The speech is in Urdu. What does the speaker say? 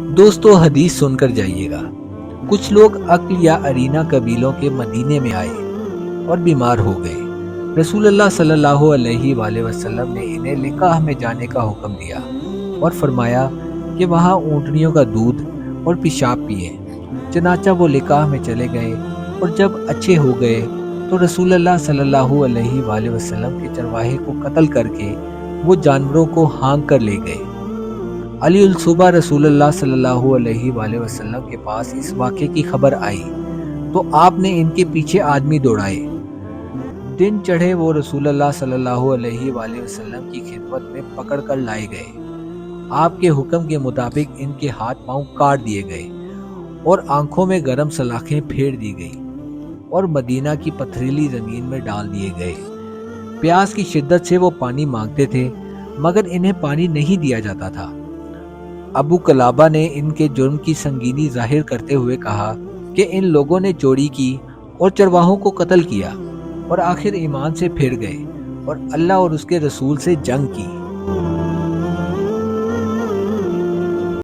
دوستو حدیث سن کر جائیے گا۔ کچھ لوگ عقل یا ارینا قبیلوں کے مدینے میں آئے اور بیمار ہو گئے۔ رسول اللہ صلی اللہ علیہ وآلہ وسلم نے انہیں لقاح میں جانے کا حکم دیا اور فرمایا کہ وہاں اونٹنیوں کا دودھ اور پیشاب پئیں۔ چنانچہ وہ لقاح میں چلے گئے اور جب اچھے ہو گئے تو رسول اللہ صلی اللہ علیہ وآلہ وسلم کے چرواہے کو قتل کر کے وہ جانوروں کو ہانک کر لے گئے۔ علی الصبح رسول اللہ صلی اللہ علیہ وآلہ وسلم کے پاس اس واقعے کی خبر آئی تو آپ نے ان کے پیچھے آدمی دوڑائے۔ دن چڑھے وہ رسول اللہ صلی اللہ علیہ وآلہ وسلم کی خدمت میں پکڑ کر لائے گئے۔ آپ کے حکم کے مطابق ان کے ہاتھ پاؤں کاٹ دیے گئے اور آنکھوں میں گرم سلاخیں پھیر دی گئی اور مدینہ کی پتھریلی زمین میں ڈال دیے گئے۔ پیاس کی شدت سے وہ پانی مانگتے تھے مگر انہیں پانی نہیں دیا جاتا تھا۔ ابو قلابہ نے ان کے جرم کی سنگینی ظاہر کرتے ہوئے کہا کہ ان لوگوں نے چوری کی اور چرواہوں کو قتل کیا اور آخر ایمان سے پھر گئے اور اللہ اور اس کے رسول سے جنگ کی۔